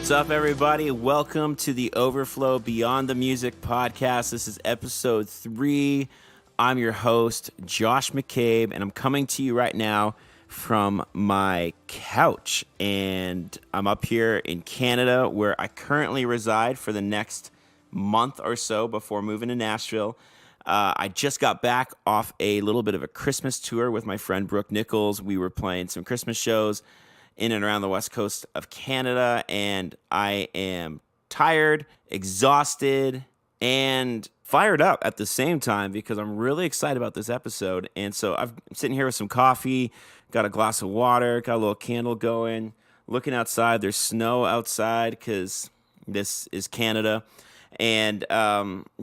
What's up, everybody? Welcome to the Overflow Beyond the Music podcast. This is episode 3. I'm your host, Josh McCabe, and I'm coming to you right now from my couch. And I'm up here in Canada, where I currently reside for the next month or so before moving to Nashville. I just got back off a little bit of a Christmas tour with my friend Brooke Nichols. We were playing some Christmas shows in and around the west coast of Canada, and I am tired, exhausted, and fired up at the same time because I'm really excited about this episode. And so I'm sitting here with some coffee, got a glass of water, got a little candle going, looking outside. There's snow outside because this is Canada. And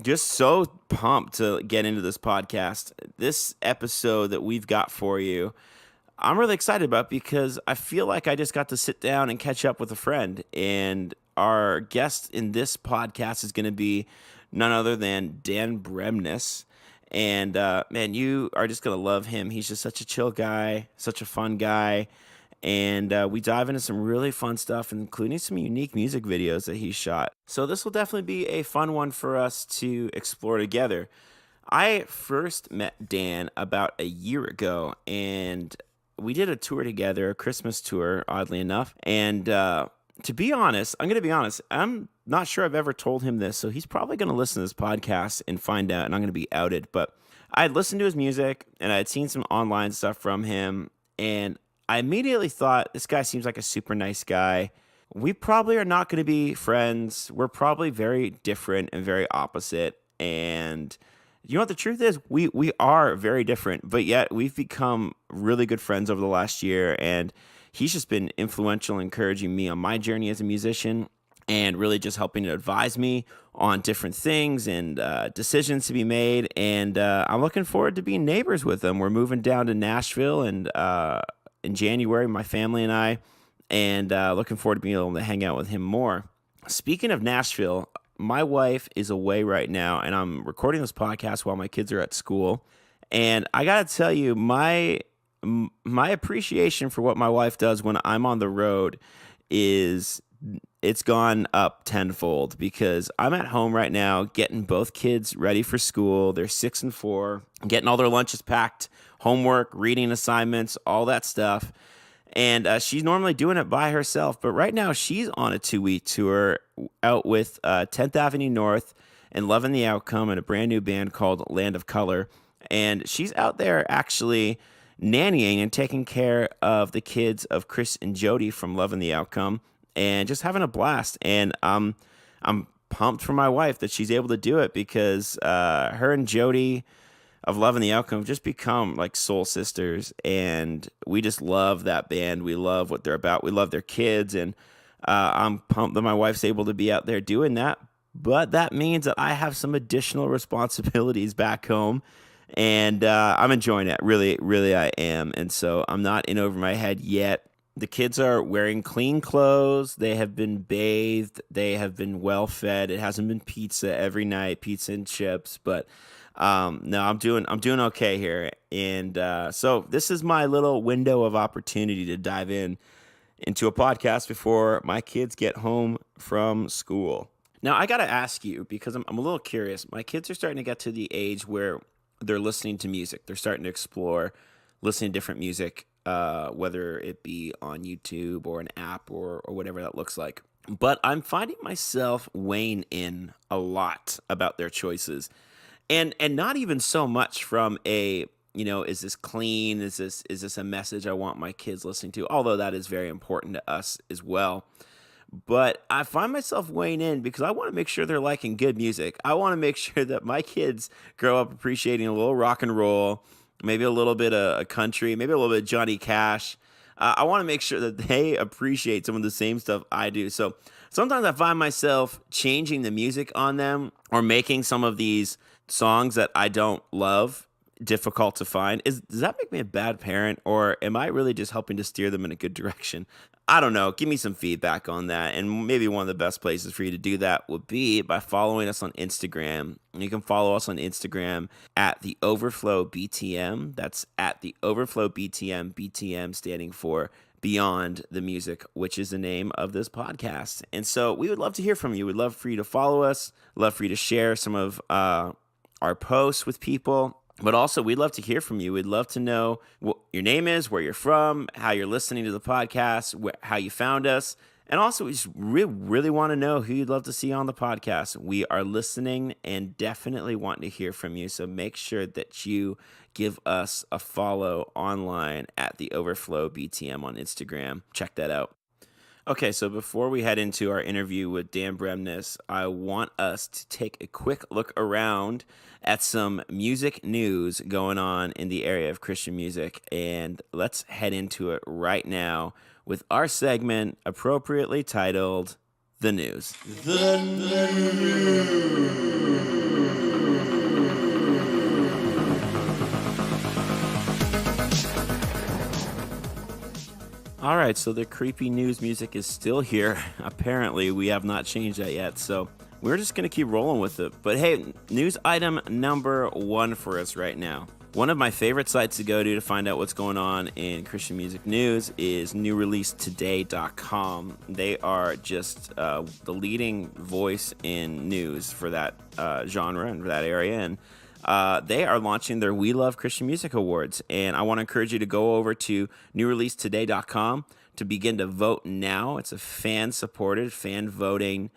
just so pumped to get into this podcast. This episode that we've got for you, I'm really excited about because I feel like I just got to sit down and catch up with a friend. And our guest in this podcast is going to be none other than Dan Bremnes. And man, you are just going to love him. He's just such a chill guy, such a fun guy. And we dive into some really fun stuff, including some unique music videos that he shot. So this will definitely be a fun one for us to explore together. I first met Dan about a year ago, and we did a tour together, a Christmas tour, oddly enough. And to be honest, I'm going to be honest, I'm not sure I've ever told him this, so he's probably going to listen to this podcast and find out, and I'm going to be outed. But I had listened to his music, and I had seen some online stuff from him, and I immediately thought, this guy seems like a super nice guy. We probably are not going to be friends. We're probably very different and very opposite. And you know what the truth is? We are very different, but yet we've become really good friends over the last year. And he's just been influential, encouraging me on my journey as a musician and really just helping to advise me on different things and decisions to be made. And I'm looking forward to being neighbors with him. We're moving down to Nashville and in January, my family and I, and looking forward to being able to hang out with him more. Speaking of Nashville, my wife is away right now, and I'm recording this podcast while my kids are at school. And I got to tell you, my appreciation for what my wife does when I'm on the road it's gone up tenfold because I'm at home right now getting both kids ready for school. They're 6 and 4, getting all their lunches packed, homework, reading assignments, all that stuff. And she's normally doing it by herself. But right now she's on a 2-week tour out with 10th Avenue North and Loving the Outcome and a brand new band called Land of Color. And she's out there actually nannying and taking care of the kids of Chris and Jody from Loving the Outcome and just having a blast. And I'm pumped for my wife that she's able to do it because her and Jody of Loving the Outcome have just become like soul sisters, and we just love that band. We love what they're about. We love their kids, and I'm pumped that my wife's able to be out there doing that. But that means that I have some additional responsibilities back home, and I'm enjoying it. Really, really I am. And so I'm not in over my head yet. The kids are wearing clean clothes. They have been bathed. They have been well fed. It hasn't been pizza every night, pizza and chips, but no, I'm doing okay here. And so this is my little window of opportunity to dive into a podcast before my kids get home from school. Now, I got to ask you, because I'm a little curious. My kids are starting to get to the age where they're listening to music. They're starting to explore listening to different music, whether it be on YouTube or an app or whatever that looks like. But I'm finding myself weighing in a lot about their choices. And not even so much from a, is this clean? Is this a message I want my kids listening to? Although that is very important to us as well. But I find myself weighing in because I want to make sure they're liking good music. I want to make sure that my kids grow up appreciating a little rock and roll, maybe a little bit of country, maybe a little bit of Johnny Cash. I want to make sure that they appreciate some of the same stuff I do. So sometimes I find myself changing the music on them or making some of these songs that I don't love difficult to find. Does that make me a bad parent, or am I really just helping to steer them in a good direction? I don't know. Give me some feedback on that. And maybe one of the best places for you to do that would be by following us on Instagram. You can follow us on Instagram at the Overflow BTM. That's at the Overflow BTM, BTM standing for Beyond the Music, which is the name of this podcast. And so we would love to hear from you. We'd love for you to follow us, love for you to share some of our posts with people. But also, we'd love to hear from you. We'd love to know what your name is, where you're from, how you're listening to the podcast, how you found us. And also, we just really want to know who you'd love to see on the podcast. We are listening and definitely want to hear from you. So make sure that you give us a follow online at the Overflow BTM on Instagram. Check that out. Okay, so before we head into our interview with Dan Bremnes, I want us to take a quick look around at some music news going on in the area of Christian music. And let's head into it right now with our segment appropriately titled The News. The News. All right, so the creepy news music is still here. Apparently, we have not changed that yet, so we're just going to keep rolling with it. But hey, news item number 1 for us right now. One of my favorite sites to go to find out what's going on in Christian music news is newreleasetoday.com. They are just the leading voice in news for that genre and for that area, and they are launching their We Love Christian Music Awards, and I want to encourage you to go over to newreleasetoday.com to begin to vote now. It's a fan-supported, fan-voting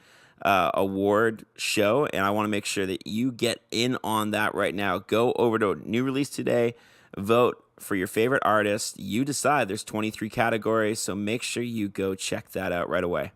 award show, and I want to make sure that you get in on that right now. Go over to New Release Today, vote for your favorite artist. You decide. There's 23 categories, so make sure you go check that out right away.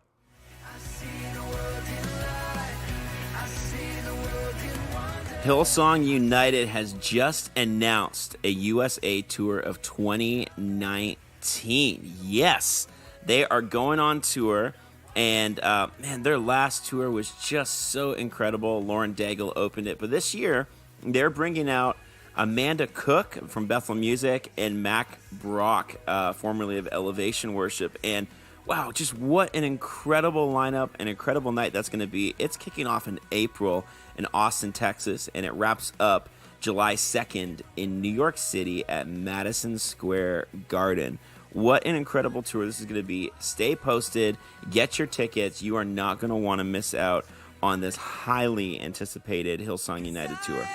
Hillsong United has just announced a USA tour of 2019. Yes, they are going on tour, and man, their last tour was just so incredible. Lauren Daigle opened it, but this year they're bringing out Amanda Cook from Bethel Music and Mac Brock, formerly of Elevation Worship, and wow, just what an incredible lineup, an incredible night that's going to be. It's kicking off in April in Austin, Texas, and it wraps up July 2nd in New York City at Madison Square Garden. What an incredible tour this is going to be. Stay posted. Get your tickets. You are not going to want to miss out on this highly anticipated Hillsong United tour.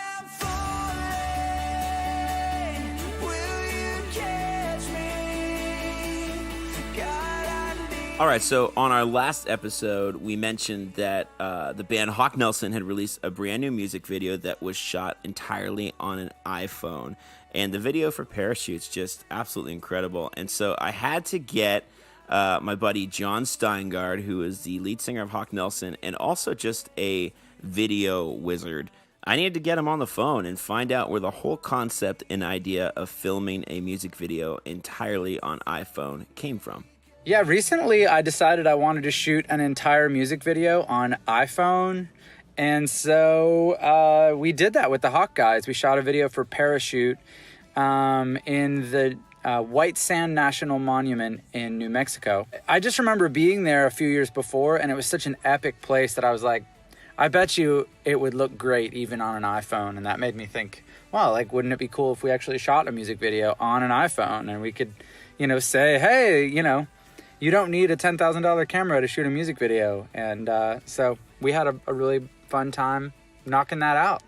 All right, so on our last episode, we mentioned that the band Hawk Nelson had released a brand new music video that was shot entirely on an iPhone. And the video for Parachute's just absolutely incredible. And so I had to get my buddy John Steingard, who is the lead singer of Hawk Nelson and also just a video wizard. I needed to get him on the phone and find out where the whole concept and idea of filming a music video entirely on iPhone came from. Yeah, recently I decided I wanted to shoot an entire music video on iPhone, and so we did that with the Hawk guys. We shot a video for Parachute in the White Sand National Monument in New Mexico. I just remember being there a few years before, and it was such an epic place that I was like, I bet you it would look great even on an iPhone, and that made me think, wow, like, wouldn't it be cool if we actually shot a music video on an iPhone, and we could, say, hey, you don't need a $10,000 camera to shoot a music video. And so we had a really fun time knocking that out.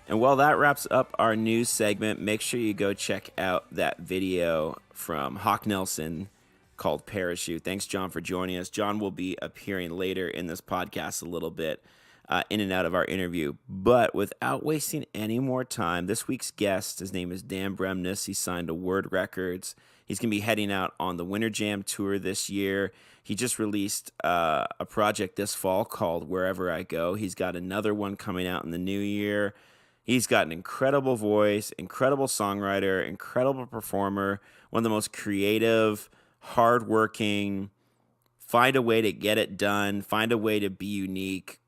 And while that wraps up our news segment, make sure you go check out that video from Hawk Nelson called Parachute. Thanks, John, for joining us. John will be appearing later in this podcast a little bit, in and out of our interview. But without wasting any more time, this week's guest, his name is Dan Bremnes. He signed to Word Records. He's going to be heading out on the Winter Jam tour this year. He just released a project this fall called Wherever I Go. He's got another one coming out in the new year. He's got an incredible voice, incredible songwriter, incredible performer, one of the most creative, hardworking, find a way to get it done, find a way to be unique,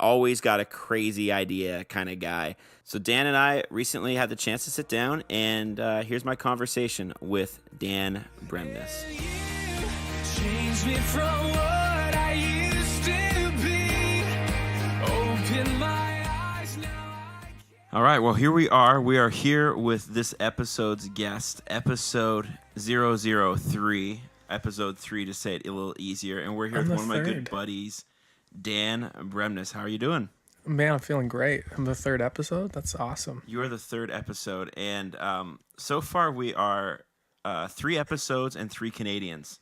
always got a crazy idea kind of guy. So Dan and I recently had the chance to sit down, and here's my conversation with Dan Bremnes. All right, well, here we are. We are here with this episode's guest, episode 003, episode 3 to say it a little easier. And we're here I'm with the one of my good third. buddies, Dan Bremnes. How are you doing? Man, I'm feeling great. I'm the third episode. That's awesome. You are the third episode, and so far we are 3 episodes and 3 Canadians.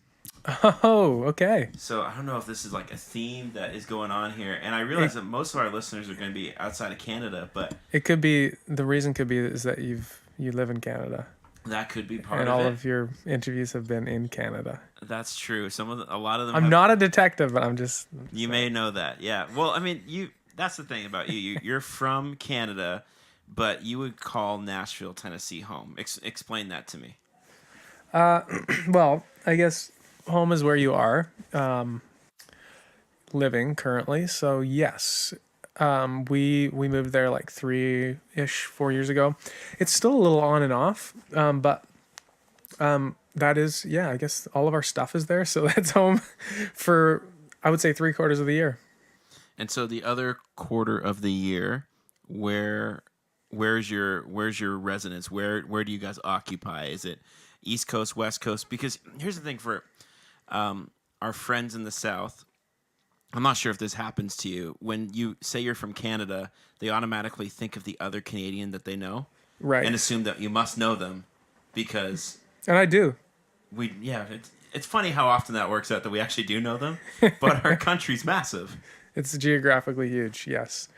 Oh, okay. So I don't know if this is like a theme that is going on here, and I realize that most of our listeners are going to be outside of Canada, but It could be the reason could be is that you live in Canada, that could be part and of all it. of your interviews have been in Canada. That's true. A lot of them. I'm not a detective, but I'm just. You may know that, yeah. Well, I mean, that's the thing about you. You're from Canada, but you would call Nashville, Tennessee home. Explain that to me. Well, I guess home is where you are living currently. So yes, we moved there like 4 years ago. It's still a little on and off, but that is, yeah, I guess all of our stuff is there. So that's home for, I would say, 3/4 of the year. And so the other quarter of the year, where's your residence? Where do you guys occupy? Is it East Coast, West Coast? Because here's the thing for our friends in the South. I'm not sure if this happens to you. When you say you're from Canada, they automatically think of the other Canadian that they know, Right. and assume that you must know them because And I do. It's funny how often that works out that we actually do know them, but our country's massive. It's geographically huge, yes.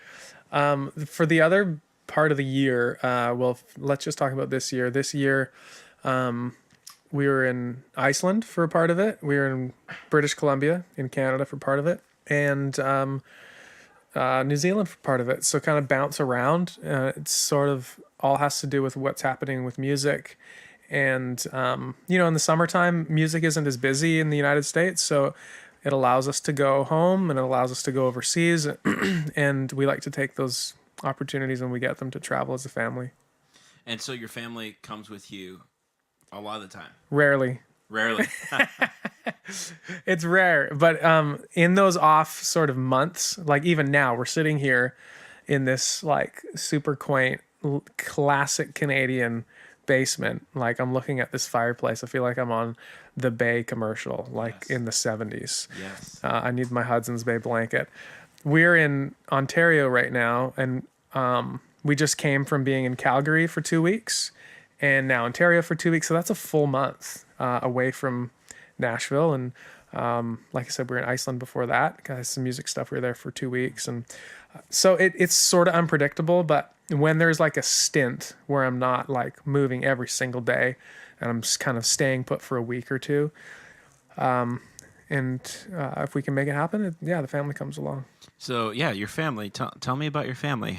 For the other part of the year, let's just talk about this year. This year, we were in Iceland for a part of it. We were in British Columbia in Canada for part of it, and New Zealand for part of it. So kind of bounce around. It's sort of all has to do with what's happening with music. And, in the summertime, music isn't as busy in the United States. So it allows us to go home and it allows us to go overseas. And we like to take those opportunities when we get them to travel as a family. And so your family comes with you a lot of the time. Rarely. Rarely. It's rare. But in those off sort of months, like even now, we're sitting here in this like super quaint, classic Canadian basement. Like I'm looking at this fireplace. I feel like I'm on the Bay commercial, like in the 70s. Yes. I need my Hudson's Bay blanket. We're in Ontario right now, and we just came from being in Calgary for 2 weeks, and now Ontario for 2 weeks. So that's a full month away from Nashville. And like I said, we were in Iceland before that. Got some music stuff. We were there for 2 weeks, and so it's sort of unpredictable. But when there's like a stint where I'm not like moving every single day, and I'm just kind of staying put for a week or two. And if we can make it happen, the family comes along. So yeah, your family. Tell me about your family.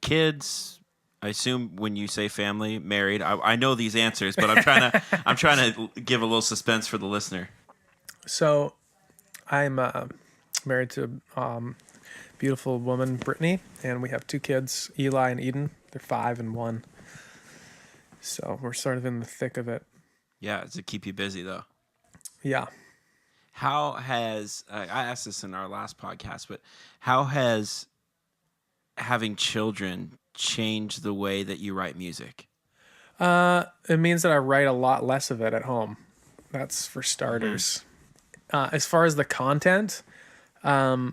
Kids. I assume when you say family, married. I know these answers, but I'm trying to give a little suspense for the listener. So, I'm married to a beautiful woman, Brittany, and we have 2 kids, Eli and Eden. They're 5 and 1. So we're sort of in the thick of it. Yeah, to keep you busy though. Yeah. How has I asked this in our last podcast, but how has having children changed the way that you write music? It means that I write a lot less of it at home. That's for starters. As far as the content, I've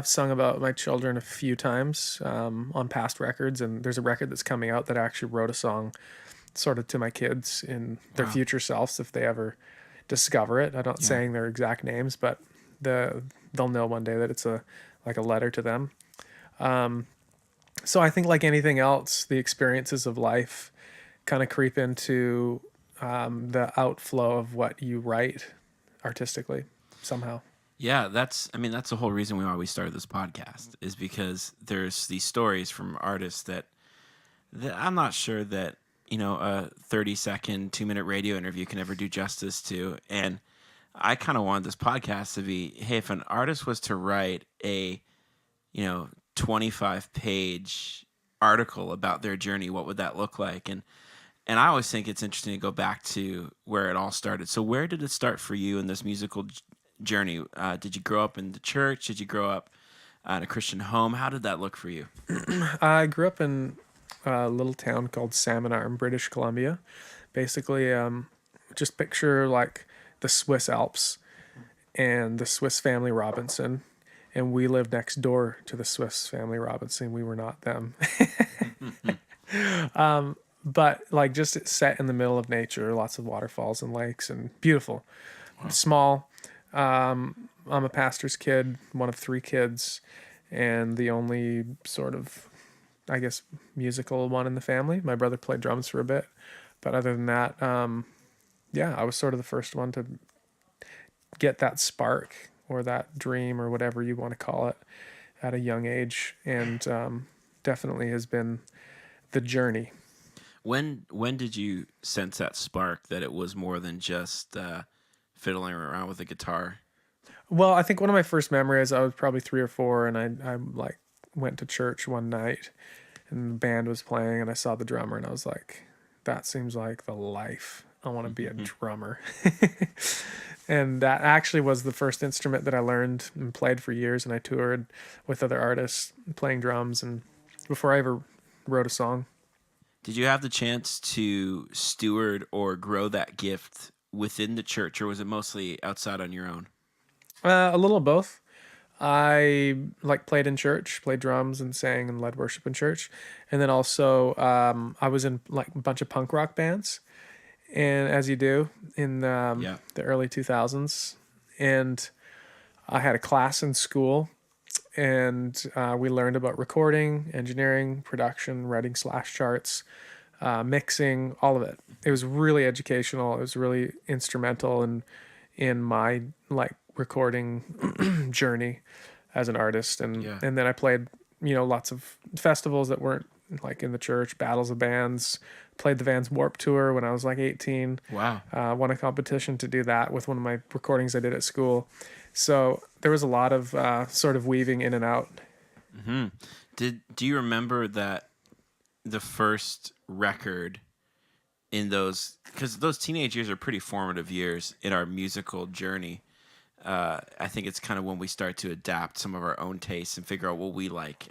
sung about my children a few times on past records, and there's a record that's coming out that I actually wrote a song sort of to my kids in their future selves if they ever discover it. I'm not saying their exact names, but they'll know one day that it's like a letter to them. So I think like anything else, the experiences of life kind of creep into the outflow of what you write artistically somehow. Yeah, that's the whole reason we always started this podcast, is because there's these stories from artists that I'm not sure that, a 30-second, 2-minute radio interview can ever do justice to. And I kind of wanted this podcast to be, hey, if an artist was to write a, 25-page article about their journey, what would that look like? And I always think it's interesting to go back to where it all started. So where did it start for you in this musical journey? Did you grow up in the church? Did you grow up in a Christian home. How did that look for you? I grew up in a little town called Salmon Arm, British Columbia. Basically, just picture like the Swiss Alps and the Swiss Family Robinson. And we lived next door to the Swiss Family Robinson. We were not them. But like just set in the middle of nature, lots of waterfalls and lakes and beautiful. Small. I'm a pastor's kid, one of three kids, and the only sort of, I guess, musical one in the family. My brother played drums for a bit, but other than that, yeah, I was sort of the first one to get that spark or that dream or whatever you want to call it at a young age, and definitely has been the journey. When did you sense that spark that it was more than just fiddling around with a guitar? Well, I think one of my first memories, I was probably 3 or 4, and I like went to church one night, and the band was playing, and I saw the drummer, and I was like, that seems like the life. I want to be a drummer. And that actually was the first instrument that I learned and played for years, and I toured with other artists playing drums, and before I ever wrote a song. Did you have the chance to steward or grow that gift within the church, or was it mostly outside on your own? A little of both. I like played in church, played drums and sang and led worship in church, and then also I was in like a bunch of punk rock bands, and as you do in Yeah. the early 2000s, and I had a class in school, and we learned about recording, engineering, production, writing slash charts, mixing, all of it. It was really educational. It was really instrumental in my like recording journey as an artist, and Yeah. and then I played lots of festivals that weren't like in the church, battles of bands. Played the Vans Warp Tour when I was like 18. Wow. Won a competition to do that with one of my recordings I did at school. So there was a lot of sort of weaving in and out. Do you remember that the first record in those, because those teenage years are pretty formative years in our musical journey. I think it's kind of when we start to adapt some of our own tastes and figure out what we like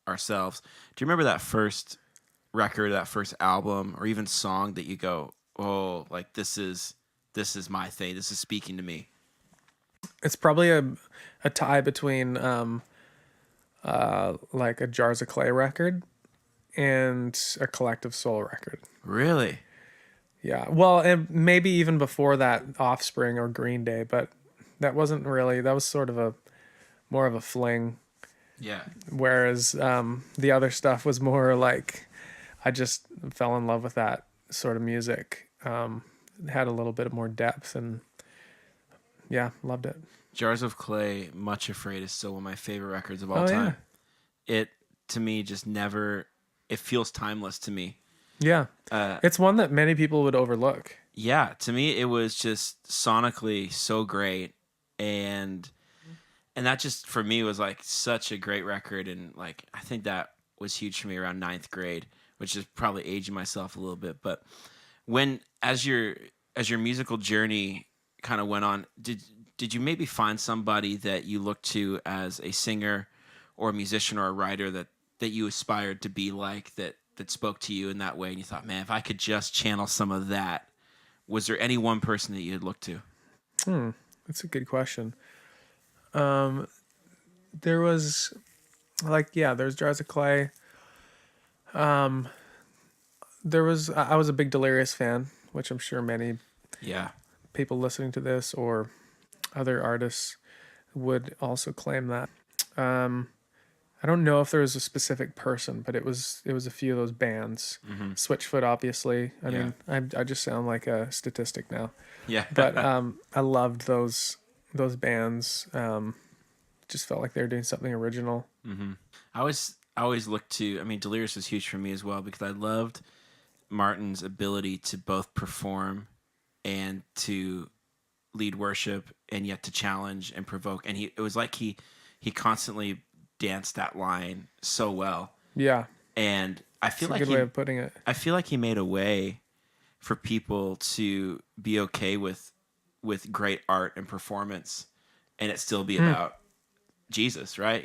ourselves. Do you remember that first record, that first album, or even song that you go, oh, like this is my thing. This is speaking to me. It's probably a tie between like a Jars of Clay record and a Collective Soul record. Really? Yeah. Well, and maybe even before that, Offspring or Green Day, but that wasn't really, that was sort of more of a fling. Yeah. Whereas the other stuff was more like, I just fell in love with that sort of music. It had a little bit more depth, and yeah, loved it. Jars of Clay, Much Afraid is still one of my favorite records of all Oh, time. It, to me, just never, it feels timeless to me. Yeah. It's one that many people would overlook. Yeah, to me, it was just sonically so great. And that just, for me, was like such a great record. And like, I think that was huge for me around ninth grade, which is probably aging myself a little bit. But as your musical journey kind of went on, did you maybe find somebody that you looked to as a singer or a musician or a writer that you aspired to be like, that spoke to you in that way, and you thought, man, if I could just channel some of that? Was there any one person that you had looked to? That's a good question. There was there's Jars of Clay. I was a big Delirious fan, which I'm sure many Yeah. people listening to this or other artists would also claim that. I don't know if there was a specific person, but it was a few of those bands. Switchfoot, obviously. I mean, I just sound like a statistic now. Yeah. But I loved those bands. Just felt like they were doing something original. I always looked to, I mean, Delirious was huge for me as well, because I loved Martin's ability to both perform and to lead worship, and yet to challenge and provoke. And it was like he constantly danced that line so well. Yeah. And I feel That's like a good way of putting it. I feel like he made a way for people to be okay with great art and performance, and it still be about Jesus, right?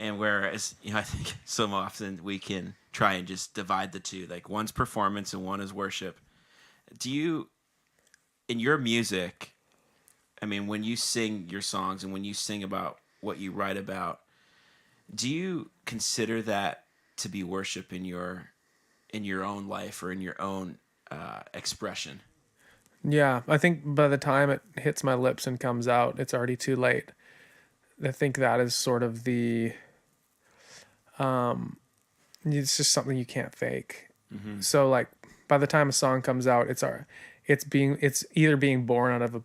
And whereas, I think so often we can try and just divide the two, like one's performance and one is worship. Do you, in your music, I mean, when you sing your songs and when you sing about what you write about, do you consider that to be worship in your own life or in your own expression? Yeah, I think by the time it hits my lips and comes out, it's already too late. I think that is sort of it's just something you can't fake. So like by the time a song comes out, it's either being born out of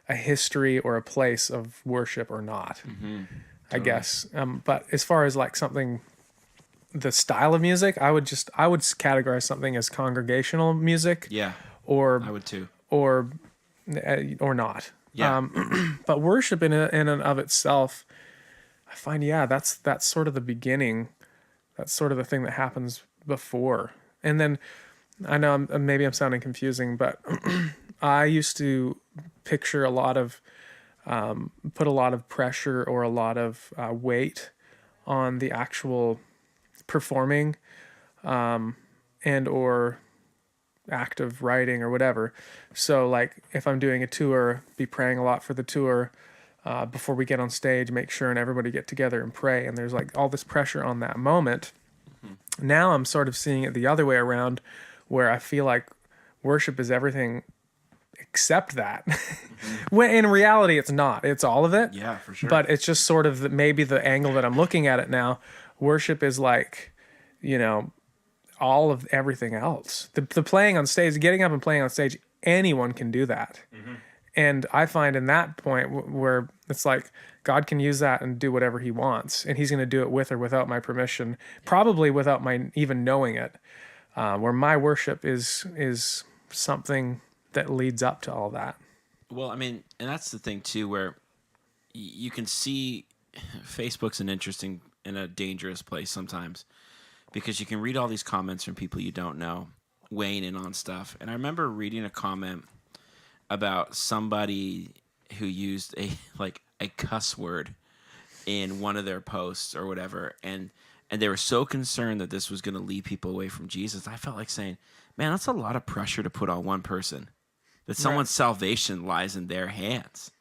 a history or a place of worship or not. I guess. But as far as like something, the style of music, I would categorize something as congregational music. Yeah, or I would too. or not. Yeah. But worship in and of itself, I find, that's sort of the beginning. That's sort of the thing that happens before. And then I know maybe I'm sounding confusing, but I used to picture a lot of, put a lot of pressure or a lot of weight on the actual performing and or act of writing or whatever. So like if I'm doing a tour, be praying a lot for the tour before we get on stage, make sure and everybody get together and pray. And there's like all this pressure on that moment. Now I'm sort of seeing it the other way around, where I feel like worship is everything except that. When in reality it's not. It's all of it. Yeah, for sure. But it's just sort of maybe the angle that I'm looking at it now. Worship is like, all of everything else. The playing on stage, getting up and playing on stage, anyone can do that. And I find in that point where it's like God can use that and do whatever he wants, and he's going to do it with or without my permission, probably without my even knowing it. Where my worship is something that leads up to all that. Well, I mean, and that's the thing too, where you can see Facebook's an interesting and a dangerous place sometimes, because you can read all these comments from people you don't know weighing in on stuff. And I remember reading a comment about somebody who used a cuss word in one of their posts or whatever, and they were so concerned that this was going to lead people away from Jesus. I felt like saying, man, that's a lot of pressure to put on one person, that someone's salvation lies in their hands,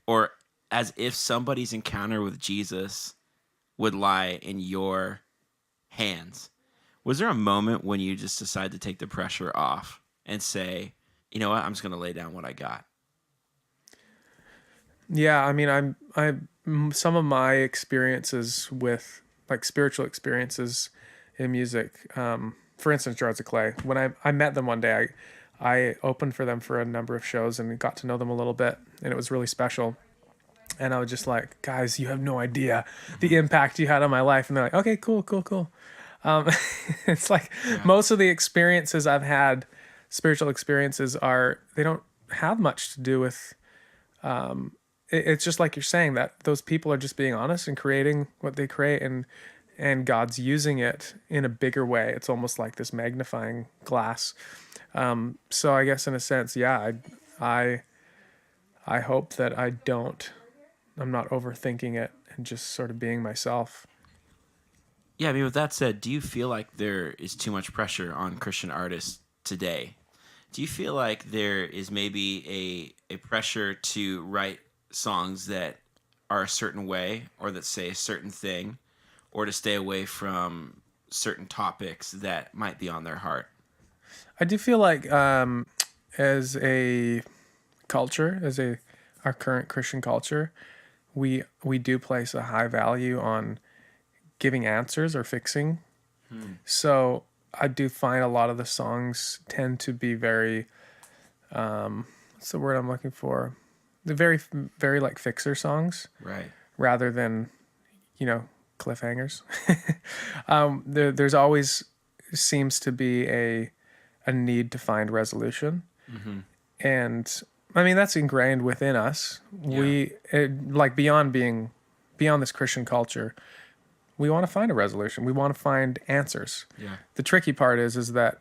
or as if somebody's encounter with Jesus would lie in your hands. Was there a moment when you just decided to take the pressure off and say, you know what, I'm just going to lay down what I got? Yeah, I mean, I'm some of my experiences with like spiritual experiences in music. For instance, Jars of Clay. When I met them one day, I opened for them for a number of shows and got to know them a little bit, and it was really special. And I was just like, guys, you have no idea the impact you had on my life. And they're like, okay, cool. It's like most of the experiences I've had, spiritual experiences, they don't have much to do with, it's just like you're saying, that those people are just being honest and creating what they create, and God's using it in a bigger way. It's almost like this magnifying glass. So I guess in a sense, I hope that I'm not overthinking it and just sort of being myself. Yeah, I mean, with that said, do you feel like there is too much pressure on Christian artists today? Do you feel like there is maybe a pressure to write songs that are a certain way, or that say a certain thing, or to stay away from certain topics that might be on their heart? I do feel like as a culture, our current Christian culture, we do place a high value on giving answers or fixing. So I do find a lot of the songs tend to be very, what's the word I'm looking for? They're very, very like fixer songs, Right. rather than, cliffhangers. There's always seems to be a need to find resolution. And I mean, that's ingrained within us. Yeah. Like beyond this Christian culture, we want to find a resolution. We want to find answers. Yeah. The tricky part is that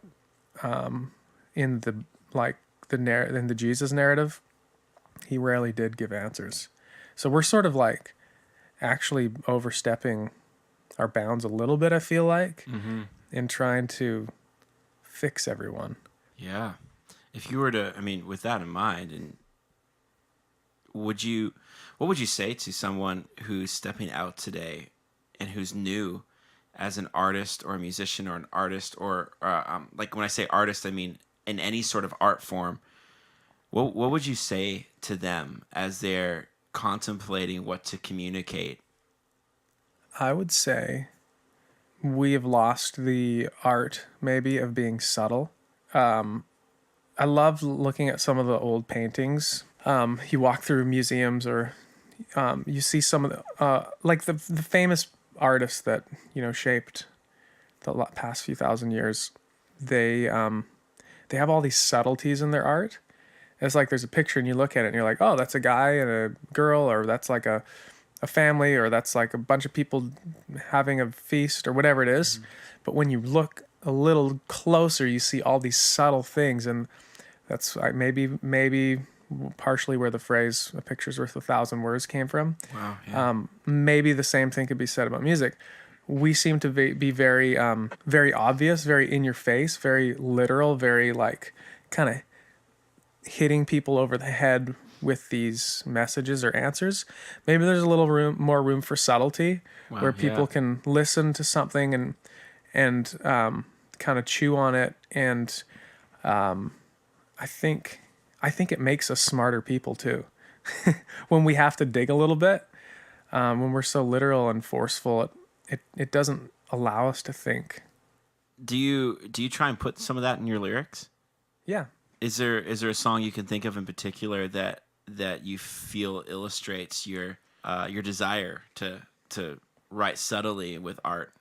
in the Jesus narrative, he rarely did give answers. So we're sort of like actually overstepping our bounds a little bit, I feel like, in trying to fix everyone. Yeah. If you were to, I mean, with that in mind, and what would you say to someone who's stepping out today and who's new as an artist or a musician or an artist or like when I say artist, I mean in any sort of art form. What would you say to them as they're contemplating what to communicate? I would say we have lost the art, maybe, of being subtle. I love looking at some of the old paintings. You walk through museums, or you see some of like the famous artists that shaped the past few thousand years. They have all these subtleties in their art. It's like there's a picture and you look at it and you're like, oh, that's a guy and a girl, or that's like a family, or that's like a bunch of people having a feast, or whatever it is. But when you look a little closer, you see all these subtle things, and that's maybe partially where the phrase "a picture's worth 1,000 words" came from. Wow. Yeah. Maybe the same thing could be said about music. We seem to be very, very obvious, very in your face, very literal, very like kind of hitting people over the head with these messages or answers. Maybe there's a little more room for subtlety, where people can listen to something and kind of chew on it. And I think it makes us smarter people too. When we have to dig a little bit, when we're so literal and forceful, it doesn't allow us to think. Do you try and put some of that in your lyrics? Yeah. Is there a song you can think of in particular that you feel illustrates your desire to write subtly with art?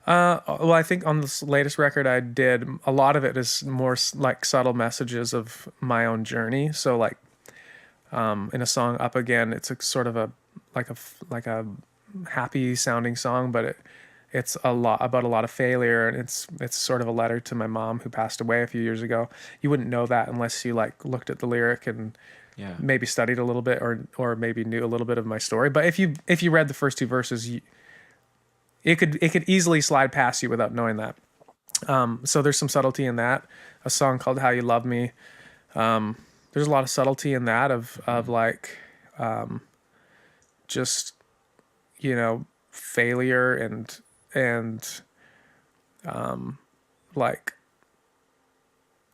Well, I think on this latest record I did, a lot of it is more like subtle messages of my own journey. So like, in a song "Up Again," it's a sort of a happy sounding song, but it's a lot about a lot of failure, and it's sort of a letter to my mom who passed away a few years ago. You wouldn't know that unless you like looked at the lyric and maybe studied a little bit, or maybe knew a little bit of my story. But if you read the first two verses, it could easily slide past you without knowing that. So there's some subtlety in that. A song called "How You Love Me." There's a lot of subtlety in that of like, just, failure and like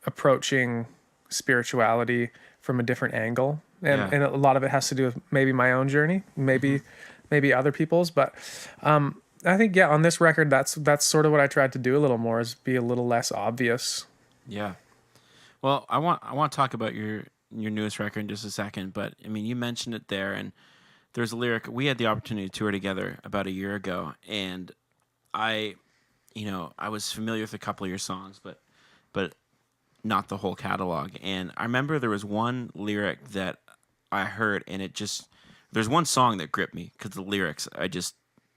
approaching spirituality from a different angle. And a lot of it has to do with maybe my own journey, maybe other people's. But I think, on this record, that's sort of what I tried to do a little more, is be a little less obvious. Yeah. Well, I want to talk about your newest record in just a second, but I mean, you mentioned it there, and there's a lyric. We had the opportunity to tour together about a year ago, and I was familiar with a couple of your songs, but not the whole catalog. And I remember there was one lyric that I heard, and there's one song that gripped me because the lyrics,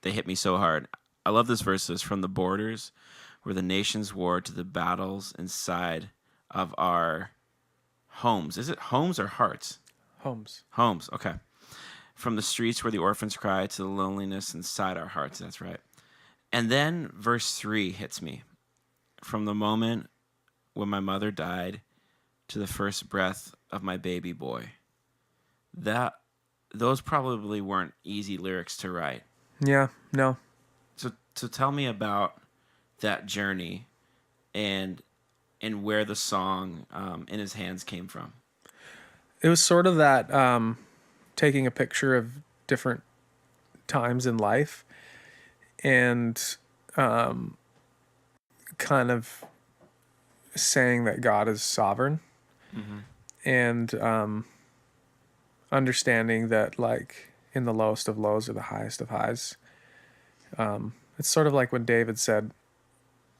they hit me so hard. I love this verse. It's from The Borders, where the nations war to the battles inside of our homes. Is it homes or hearts? Homes. Homes, okay. From the streets where the orphans cry to the loneliness inside our hearts. That's right. And then verse 3 hits me. From the moment when my mother died to the first breath of my baby boy. Those probably weren't easy lyrics to write. Yeah, no. So tell me about that journey and where the song "In His Hands" came from. It was sort of that, taking a picture of different times in life and kind of saying that God is sovereign, and understanding that, like, in the lowest of lows or the highest of highs. It's sort of like when David said,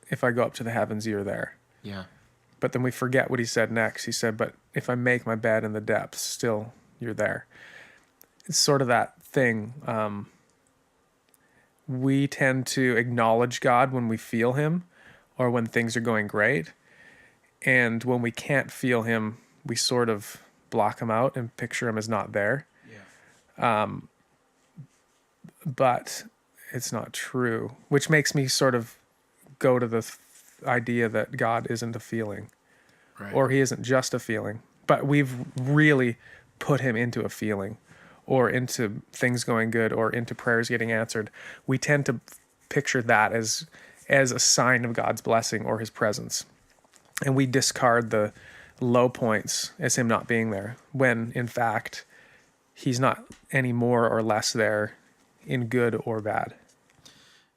"If I go up to the heavens, you're there." Yeah. But then we forget what he said next. He said, "But if I make my bed in the depths, still you're there." It's sort of that thing. We tend to acknowledge God when we feel him or when things are going great. And when we can't feel him, we sort of block him out and picture him as not there. Yeah. But it's not true, which makes me sort of go to the idea that God isn't a feeling, Right. or he isn't just a feeling, but we've really put him into a feeling, or into things going good, or into prayers getting answered. We tend to picture that as a sign of God's blessing or his presence. And we discard the low points as him not being there, when in fact he's not any more or less there in good or bad.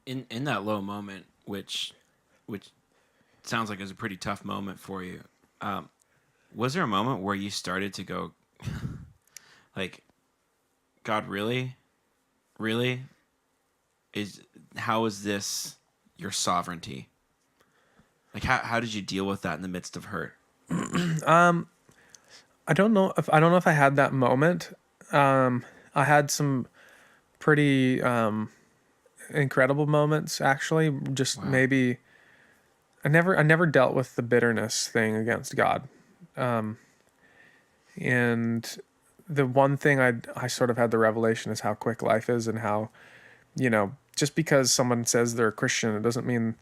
In that low moment, which sounds like it was a pretty tough moment for you, was there a moment where you started to go, like, God, really? How is this your sovereignty? Like, how did you deal with that in the midst of hurt? I don't know if I had that moment. I had some pretty incredible moments, actually. Just Wow. maybe I never dealt with the bitterness thing against God. And the one thing I sort of had the revelation is how quick life is, and how, just because someone says they're a Christian, it doesn't mean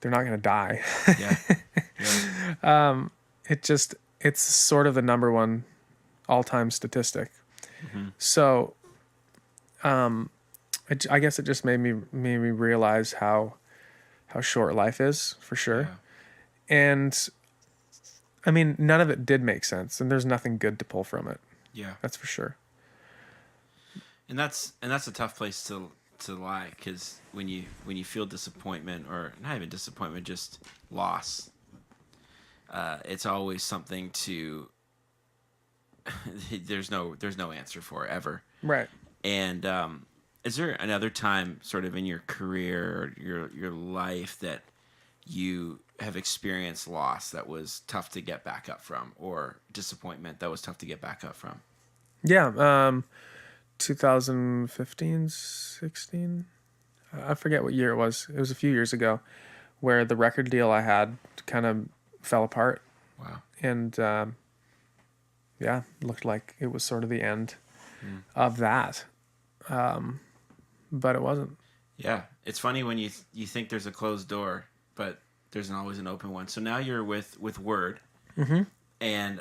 they're not going to die. Yeah. Yeah. It's sort of the number one all-time statistic. Mm-hmm. So, I guess it just made me realize how short life is, for sure. Yeah. And I mean, none of it did make sense, and there's nothing good to pull from it. Yeah. That's for sure. And that's a tough place to lie, because when you feel disappointment, or not even disappointment, just loss, it's always something to there's no answer for, ever. Right. And is there another time, sort of in your career or your life, that you have experienced loss that was tough to get back up from, or disappointment that was tough to get back up from? Yeah. 2015, 16. I forget what year it was. It was a few years ago, where the record deal I had kind of fell apart. Wow. And looked like it was sort of the end of that. But it wasn't. Yeah, it's funny when you think there's a closed door, but there's always an open one. So now you're with Word, and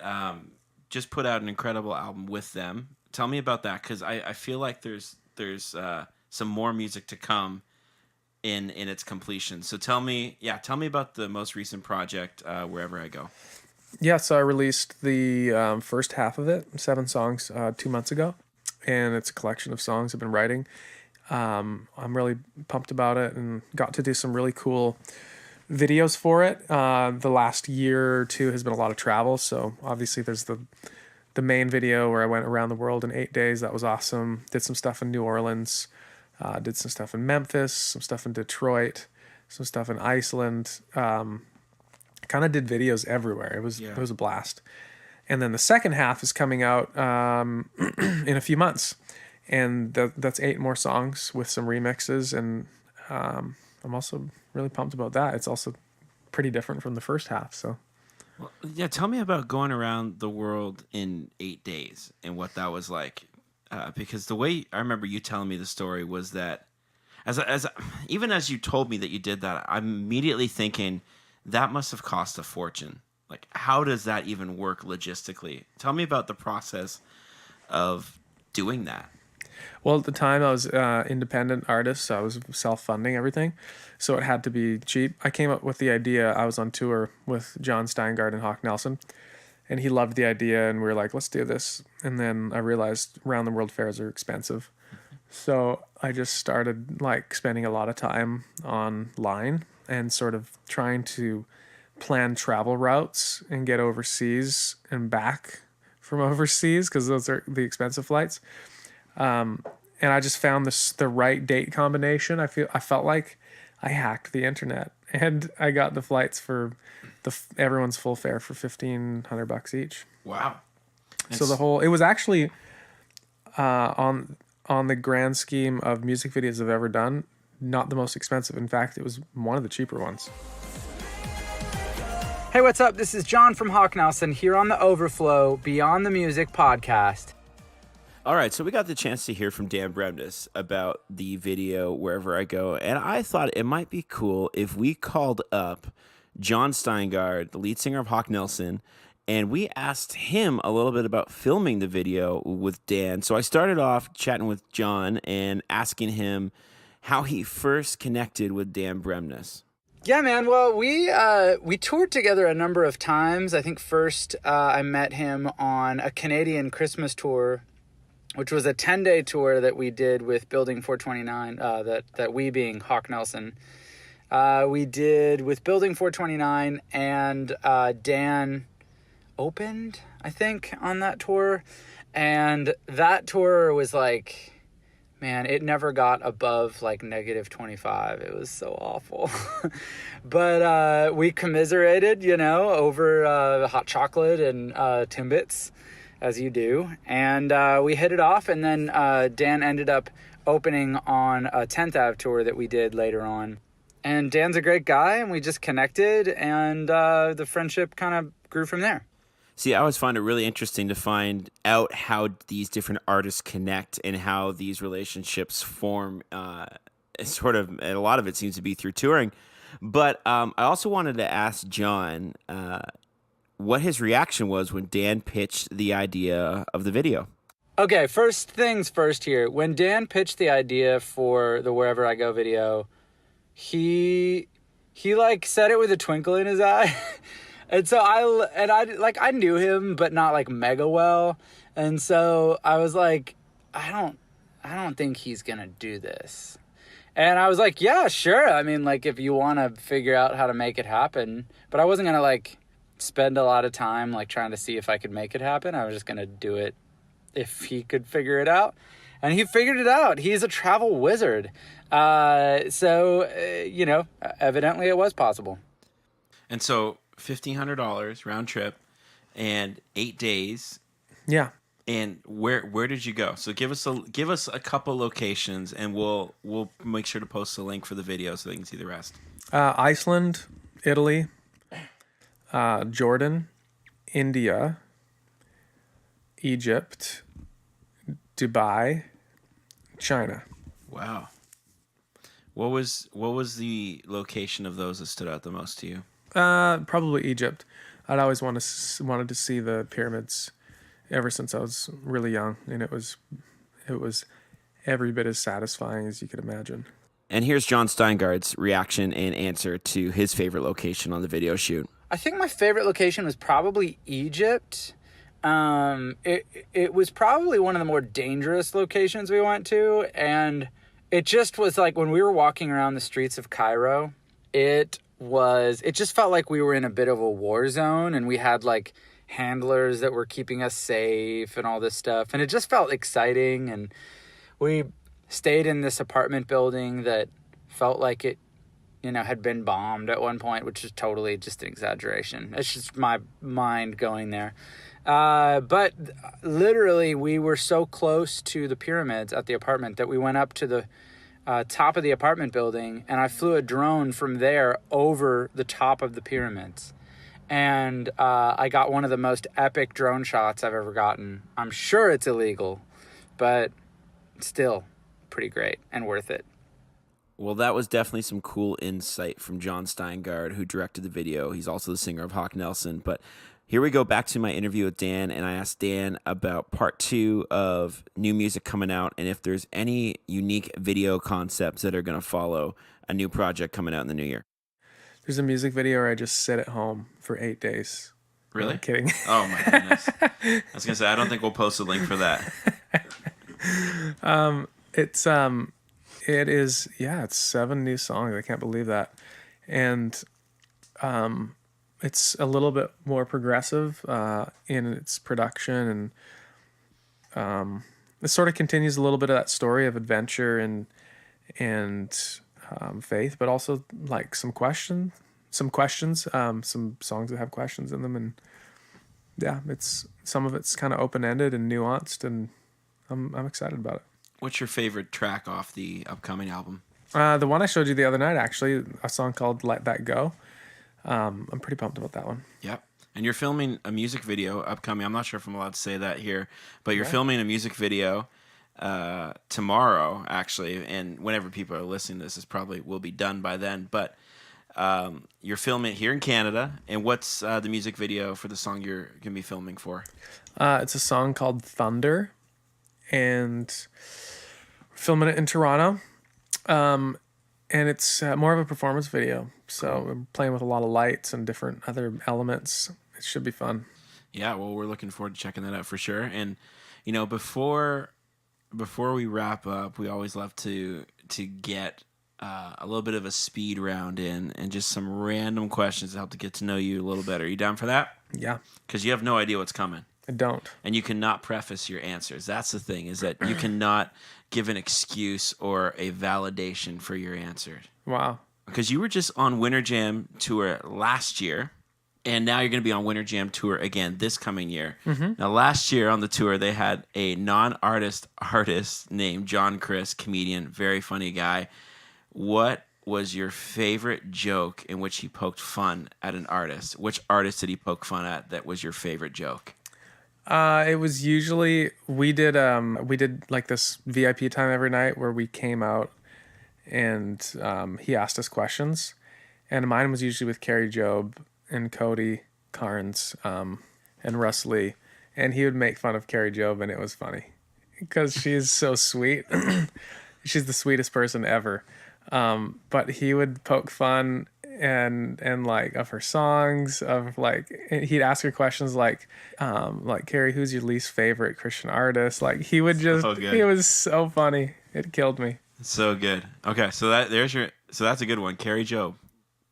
just put out an incredible album with them. Tell me about that, because I feel like there's some more music to come in its completion. So tell me about the most recent project, Wherever I Go. Yeah, so I released the first half of it, 7 songs, 2 months ago, and it's a collection of songs I've been writing. I'm really pumped about it, and got to do some really cool videos for it. The last year or two has been a lot of travel, so obviously there's the main video where I went around the world in 8 days. That was awesome. Did some stuff in New Orleans, did some stuff in Memphis, some stuff in Detroit, some stuff in Iceland. Kind of did videos everywhere. It was a blast. And then the second half is coming out in a few months, and that's 8 more songs with some remixes, and I'm also really pumped about that. It's also pretty different from the first half. So, well, yeah, tell me about going around the world in 8 days and what that was like. Because the way I remember you telling me the story was that, even as you told me that you did that, I'm immediately thinking that must have cost a fortune. Like, how does that even work logistically? Tell me about the process of doing that. Well, at the time I was independent artist, so I was self-funding everything, so it had to be cheap. I came up with the idea. I was on tour with John Steingard and Hawk Nelson, and he loved the idea, and we were like, let's do this. And then I realized round the world fairs are expensive, so I just started spending a lot of time online and sort of trying to plan travel routes and get overseas and back from overseas, because those are the expensive flights. And I just found the right date combination. I felt like I hacked the internet, and I got the flights for everyone's full fare for $1,500 each. Wow. So it was actually on the grand scheme of music videos I've ever done, not the most expensive. In fact, it was one of the cheaper ones. Hey, what's up? This is John from Hawk Nelson here on the Overflow Beyond the Music podcast. All right, so we got the chance to hear from Dan Bremnes about the video Wherever I Go, and I thought it might be cool if we called up John Steingard, the lead singer of Hawk Nelson, and we asked him a little bit about filming the video with Dan. So I started off chatting with John and asking him how he first connected with Dan Bremnes. Yeah, man. Well, we toured together a number of times. I think first I met him on a Canadian Christmas tour, which was a 10-day tour that we did with Building 429, that we being Hawk Nelson. We did with Building 429, and Dan opened, I think, on that tour. And that tour was like, man, it never got above like -25. It was so awful. But we commiserated, over hot chocolate and Timbits, as you do. And we hit it off. And then Dan ended up opening on a 10th Ave tour that we did later on. And Dan's a great guy, and we just connected, and the friendship kind of grew from there. See, I always find it really interesting to find out how these different artists connect and how these relationships form. Sort of, and a lot of it seems to be through touring. But I also wanted to ask John what his reaction was when Dan pitched the idea of the video. Okay, first things first here. When Dan pitched the idea for the Wherever I Go video, he like said it with a twinkle in his eye. And so I knew him, but not like mega well. And so I was like, I don't think he's going to do this. And I was like, yeah, sure. I mean, like, if you want to figure out how to make it happen, but I wasn't going to like spend a lot of time like trying to see if I could make it happen. I was just going to do it if he could figure it out. And he figured it out. He's a travel wizard. So evidently it was possible. And so $1,500 round trip and 8 days. Yeah. And where did you go? So give us a couple locations, and we'll make sure to post a link for the video so they can see the rest. Iceland, Italy, Jordan, India, Egypt, Dubai, China. Wow. What was the location of those that stood out the most to you? Probably Egypt. I'd always wanted to see the pyramids ever since I was really young, and it was every bit as satisfying as you could imagine. And here's John Steingard's reaction and answer to his favorite location on the video shoot. I think my favorite location was probably Egypt. It was probably one of the more dangerous locations we went to, and it just was like when we were walking around the streets of Cairo, it just felt like we were in a bit of a war zone, and we had like handlers that were keeping us safe and all this stuff, and it just felt exciting. And we stayed in this apartment building that felt like it had been bombed at one point, which is totally just an exaggeration. It's just my mind going there. But literally we were so close to the pyramids at the apartment that we went up to the top of the apartment building, and I flew a drone from there over the top of the pyramids. And I got one of the most epic drone shots I've ever gotten. I'm sure it's illegal, but still pretty great and worth it. Well, that was definitely some cool insight from John Steingard, who directed the video. He's also the singer of Hawk Nelson. But here we go back to my interview with Dan, and I asked Dan about part 2 of new music coming out and if there's any unique video concepts that are going to follow a new project coming out in the new year. There's a music video where I just sit at home for 8 days. Really? No, I'm kidding. Oh, my goodness. I was going to say, I don't think we'll post a link for that. It's 7 new songs. I can't believe that. And it's a little bit more progressive in its production, and it sort of continues a little bit of that story of adventure and faith, but also like some questions, some songs that have questions in them. And yeah, some of it's kind of open-ended and nuanced, and I'm excited about it. What's your favorite track off the upcoming album? The one I showed you the other night, actually, a song called Let That Go. I'm pretty pumped about that one. Yep. And you're filming a music video upcoming. I'm not sure if I'm allowed to say that here, but you're Yeah. filming a music video tomorrow, actually. And whenever people are listening to this, this probably will be done by then. But you're filming it here in Canada. And what's the music video for the song you're going to be filming for? It's a song called Thunder, and we're filming it in Toronto. And it's more of a performance video. So I'm playing with a lot of lights and different other elements. It should be fun. Yeah, well, we're looking forward to checking that out for sure. And, you know, before we wrap up, we always love to get a little bit of a speed round in and just some random questions to help to get to know you a little better. Are you down for that? Yeah, Because you have no idea what's coming. I don't. And you cannot preface your answers. That's the thing, is that you cannot give an excuse or a validation for your answers. Wow. Because you were just on Winter Jam tour last year, and now you're going to be on Winter Jam tour again this coming year. Now, last year on the tour, they had a non-artist artist named John Chris, comedian, very funny guy. What was your favorite joke in which he poked fun at an artist? Which artist did he poke fun at that was your favorite joke? It was usually we did like this VIP time every night where we came out and he asked us questions, and mine was usually with Carrie Job and Cody Carnes and Russ Lee, and he would make fun of Carrie Job, and it was funny because she's so sweet. She's the sweetest person ever. But he would poke fun and like of her songs, of like he'd ask her questions like Carrie, who's your least favorite Christian artist? Like he would just it was so funny. It killed me. So good. Okay, so that's a good one, Carrie Job,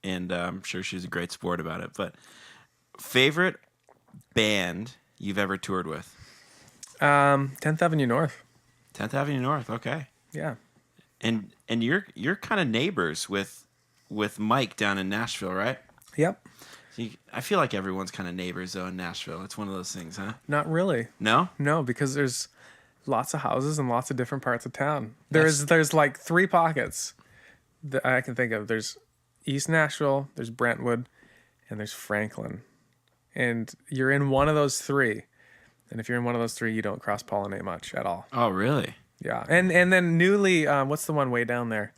and I'm sure she's a great sport about it. But favorite band you've ever toured with? 10th Avenue North. 10th Avenue North. Okay. Yeah. And you're kind of neighbors with Mike down in Nashville, right? Yep. I feel like everyone's kind of neighbors though in Nashville. It's one of those things, huh? Not really. No? No, because there's lots of houses in lots of different parts of town. There's like 3 pockets that I can think of. There's East Nashville, there's Brentwood, and there's Franklin. And you're in one of those 3. And if you're in one of those 3, you don't cross-pollinate much at all. Oh, really? Yeah. And then newly, what's the one way down there?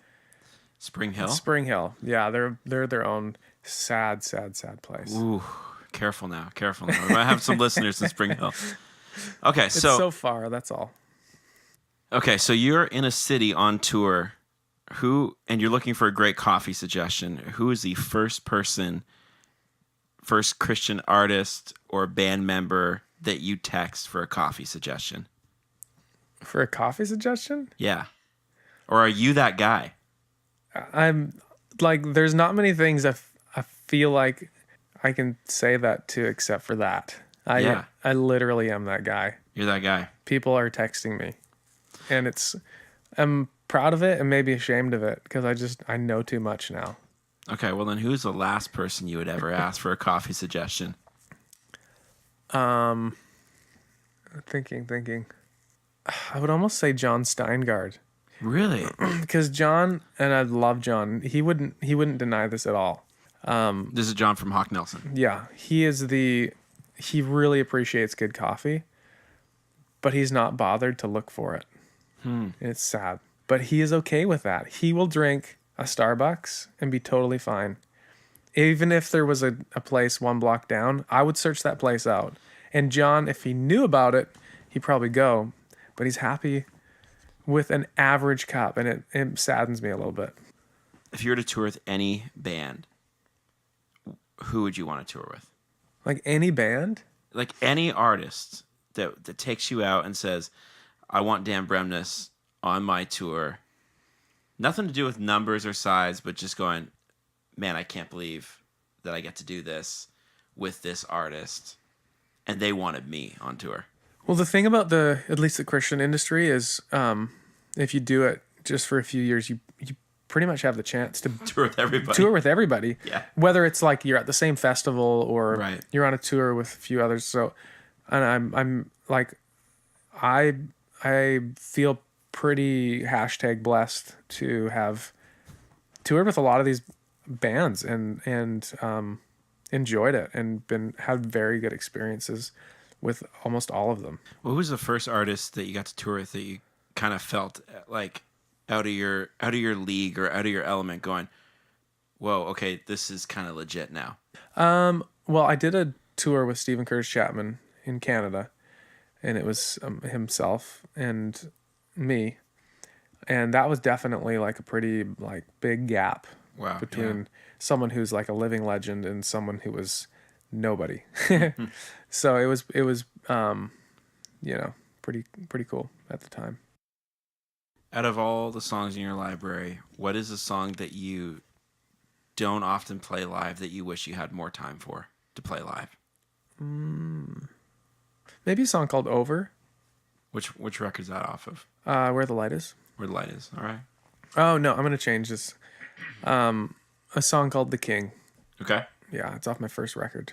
Spring Hill? Spring Hill. Yeah, they're their own sad place. Ooh, careful now. We might have some listeners in Spring Hill. Okay, It's so far, that's all. Okay, so you're in a city on tour, and you're looking for a great coffee suggestion. Who is the first Christian artist or band member that you text for a coffee suggestion? For a coffee suggestion? Yeah. Or are you that guy? I'm like, there's not many things I feel like I can say that to except for that. I literally am that guy. You're that guy. People are texting me, and I'm proud of it and maybe ashamed of it because I know too much now. Okay, well then who's the last person you would ever ask for a coffee suggestion? Thinking. I would almost say John Steingard. Really? Because John, and I love John, he wouldn't deny this at all. This is John from Hawk Nelson. Yeah, he really appreciates good coffee, but he's not bothered to look for it. It's sad. But he is okay with that. He will drink a Starbucks and be totally fine. Even if there was a place 1 block down, I would search that place out. And John, if he knew about it, he'd probably go. But he's happy with an average cup, and it saddens me a little bit. If you were to tour with any band, who would you want to tour with? Like any band? Like any artist that takes you out and says, I want Dan Bremnes on my tour. Nothing to do with numbers or size, but just going, man, I can't believe that I get to do this with this artist. And they wanted me on tour. Well, the thing about at least the Christian industry is if you do it just for a few years, you pretty much have the chance to tour with everybody. Yeah. Whether it's like you're at the same festival or you're on a tour with a few others. So, and I'm like, I feel pretty #blessed to have toured with a lot of these bands, and enjoyed it and had very good experiences with almost all of them. What was the first artist that you got to tour with that you kind of felt like out of your league or out of your element, going, whoa, okay, this is kind of legit now? Well, I did a tour with Stephen Curtis Chapman in Canada, and it was himself and me, and that was definitely like a pretty like big gap between someone who's like a living legend and someone who was nobody. So it was pretty cool at the time. Out of all the songs in your library, what is a song that you don't often play live that you wish you had more time for to play live? Maybe a song called Over. Which record's that off of? Where the Light Is. Where the Light Is. All right. Oh no, I'm gonna change this. A song called The King. Okay. Yeah, it's off my first record.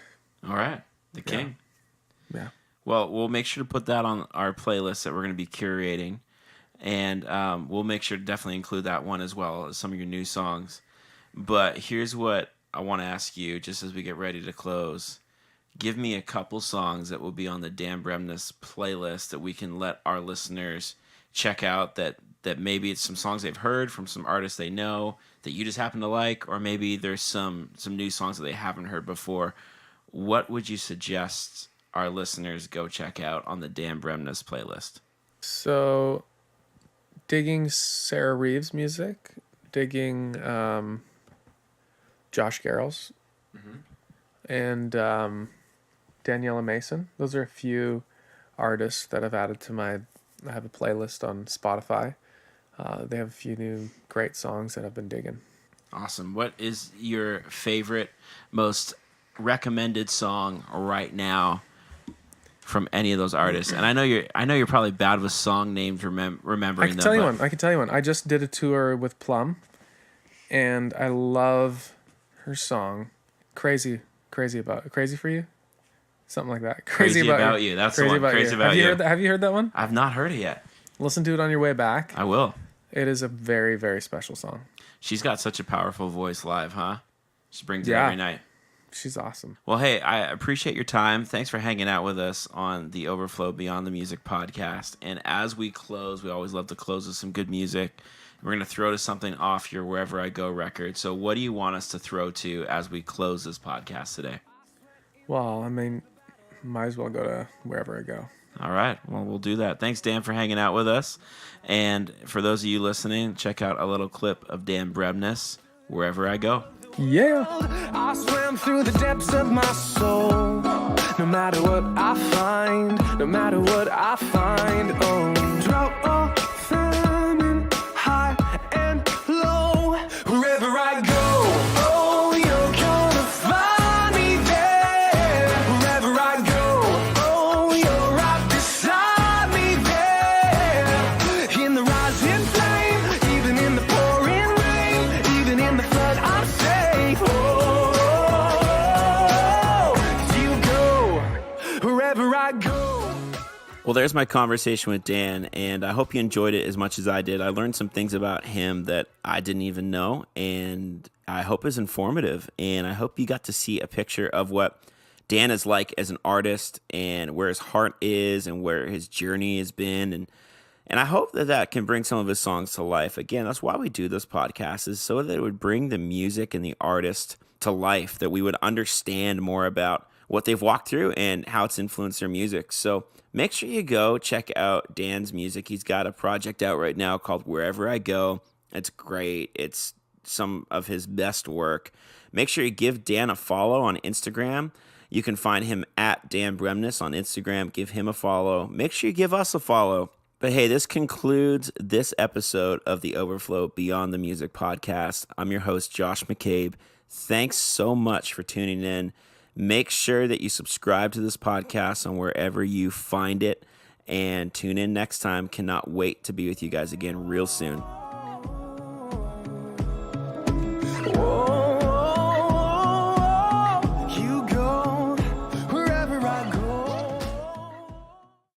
All right. The King. Yeah. Well, we'll make sure to put that on our playlist that we're going to be curating. And we'll make sure to definitely include that one as well as some of your new songs. But here's what I want to ask you just as we get ready to close. Give me a couple songs that will be on the Dan Bremnes playlist that we can let our listeners check out, that maybe it's some songs they've heard from some artists they know that you just happen to like, or maybe there's some new songs that they haven't heard before. What would you suggest our listeners go check out on the Dan Bremnes playlist? So, digging Sarah Reeves' music, digging Josh Garrels, and Daniela Mason. Those are a few artists that I've added to I have a playlist on Spotify. They have a few new great songs that I've been digging. Awesome. What is your favorite, most recommended song right now from any of those artists? And I know you're probably bad with song names, remembering them. I can tell you one. I just did a tour with Plum, and I love her song, Crazy for You, something like that. Crazy about you. That's Crazy the one. Crazy about you. Have you heard that one? I've not heard it yet. Listen to it on your way back. I will. It is a very, very special song. She's got such a powerful voice live, huh? She brings it every night. She's awesome. Well, hey, I appreciate your time. Thanks for hanging out with us on the Overflow Beyond the Music podcast. And as we close, we always love to close with some good music. We're going to throw to something off your Wherever I Go record. So what do you want us to throw to as we close this podcast today? Well, I mean, might as well go to Wherever I Go. All right. Well, we'll do that. Thanks, Dan, for hanging out with us. And for those of you listening, check out a little clip of Dan Bremnes, Wherever I Go. Yeah. I swam through the depths of my soul. No matter what I find, oh, drought or famine, high and low, wherever I go, oh, you're gonna find me there. Wherever I go, oh, you're right beside me there. In the rising flame, even in the pouring rain, even in the flood, I'm safe. You go wherever I go. Well, there's my conversation with Dan, and I hope you enjoyed it as much as I did. I learned some things about him that I didn't even know, and I hope it's informative, and I hope you got to see a picture of what Dan is like as an artist and where his heart is and where his journey has been, and I hope that can bring some of his songs to life. Again, that's why we do this podcast, is so that it would bring the music and the artist to life, that we would understand more about what they've walked through and how it's influenced their music. So make sure you go check out Dan's music. He's got a project out right now called Wherever I Go. It's great. It's some of his best work. Make sure you give Dan a follow on Instagram. You can find him at Dan Bremnes on Instagram. Give him a follow. Make sure you give us a follow. But hey, this concludes this episode of the Overflow Beyond the Music podcast. I'm your host, Josh McCabe. Thanks so much for tuning in. Make sure that you subscribe to this podcast on wherever you find it, and tune in next time. Cannot wait to be with you guys again real soon.